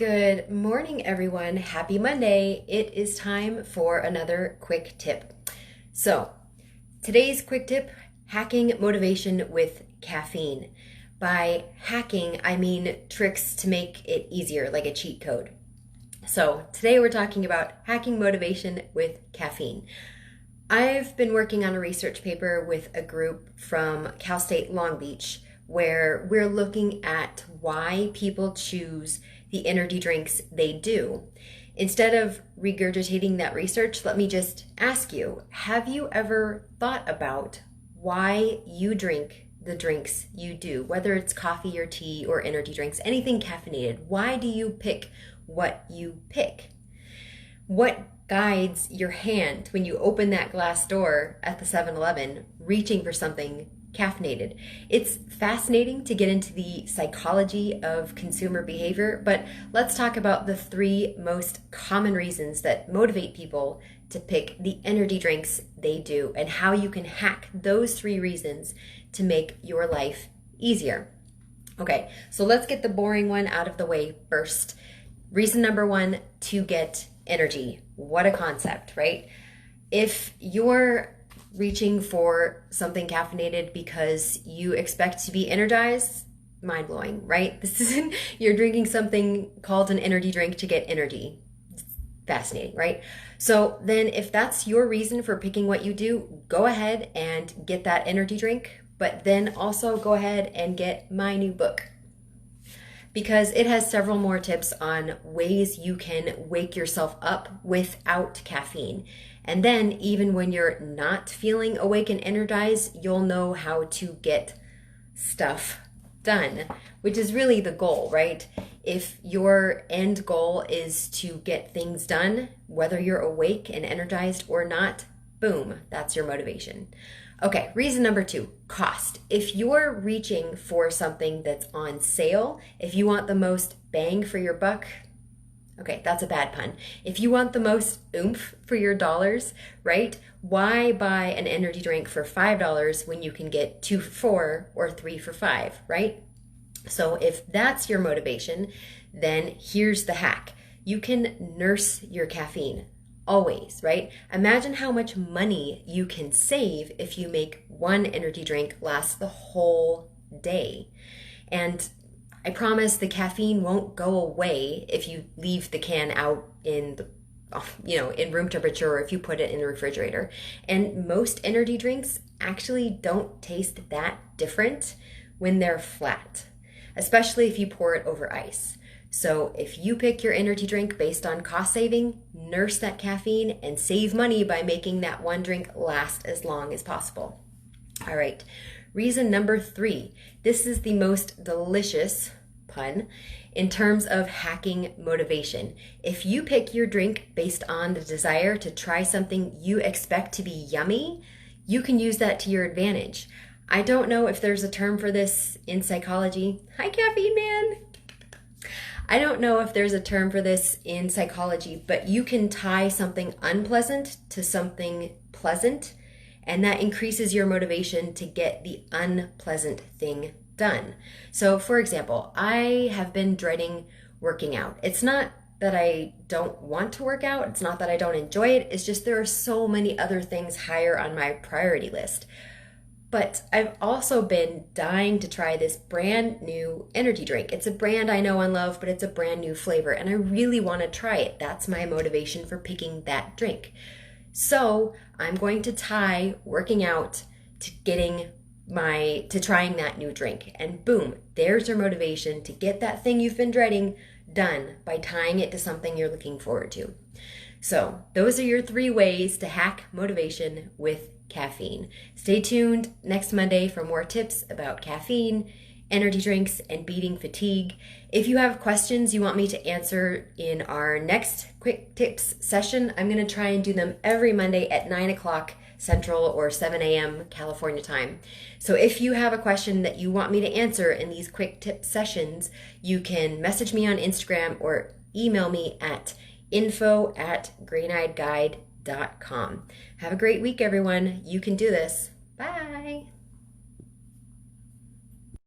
Good morning, everyone. Happy Monday. It is time for another quick tip. So, today's quick tip, hacking motivation with caffeine. By hacking, I mean tricks to make it easier, like a cheat code. So, today we're talking about hacking motivation with caffeine. I've been working on a research paper with a group from Cal State Long Beach where we're looking at why people choose the energy drinks they do. Instead of regurgitating that research, let me just ask you, have you ever thought about why you drink the drinks you do, whether it's coffee or tea or energy drinks, anything caffeinated? Why do you pick what you pick? What guides your hand when you open that glass door at the 7-Eleven reaching for something caffeinated? It's fascinating to get into the psychology of consumer behavior, but let's talk about the three most common reasons that motivate people to pick the energy drinks they do and how you can hack those three reasons to make your life easier. Okay, so let's get the boring one out of the way first. Reason number one, to get energy. What a concept, right? If you're reaching for something caffeinated because you expect to be energized, mind-blowing, right? This isn't, you're drinking something called an energy drink to get energy. It's fascinating, right? So then if that's your reason for picking what you do, go ahead and get that energy drink, but then also go ahead and get my new book, because it has several more tips on ways you can wake yourself up without caffeine. And then even when you're not feeling awake and energized, you'll know how to get stuff done, which is really the goal, right? If your end goal is to get things done, whether you're awake and energized or not, boom, that's your motivation. Okay, reason number two, cost. If you're reaching for something that's on sale, if you want the most bang for your buck, okay, that's a bad pun. If you want the most oomph for your dollars, right? Why buy an energy drink for $5 when you can get 2 for $4 or 3 for $5, right? So if that's your motivation, then here's the hack. You can nurse your caffeine. Always, right? Imagine how much money you can save if you make one energy drink last the whole day. And I promise the caffeine won't go away if you leave the can out in in room temperature, or if you put it in the refrigerator. And most energy drinks actually don't taste that different when they're flat, especially if you pour it over ice. So if you pick your energy drink based on cost saving, nurse that caffeine and save money by making that one drink last as long as possible. All right, reason number three. This is the most delicious pun in terms of hacking motivation. If you pick your drink based on the desire to try something you expect to be yummy, you can use that to your advantage. I don't know if there's a term for this in psychology. Hi, Caffeine Man. I don't know if there's a term for this in psychology, but you can tie something unpleasant to something pleasant, and that increases your motivation to get the unpleasant thing done. So, for example, I have been dreading working out. It's not that I don't want to work out, it's not that I don't enjoy it, it's just there are so many other things higher on my priority list. But I've also been dying to try this brand new energy drink. It's a brand I know and love, but it's a brand new flavor, and I really want to try it. That's my motivation for picking that drink. So I'm going to tie working out to trying that new drink. And boom, there's your motivation to get that thing you've been dreading done by tying it to something you're looking forward to. So those are your three ways to hack motivation with caffeine. Stay tuned next Monday for more tips about caffeine, energy drinks, and beating fatigue. If you have questions you want me to answer in our next quick tips session, I'm going to try and do them every Monday at 9 o'clock Central or 7 a.m. California time. So if you have a question that you want me to answer in these quick tip sessions, you can message me on Instagram or email me at info@greeneyedguide.com. Have a great week, everyone. You can do this. Bye.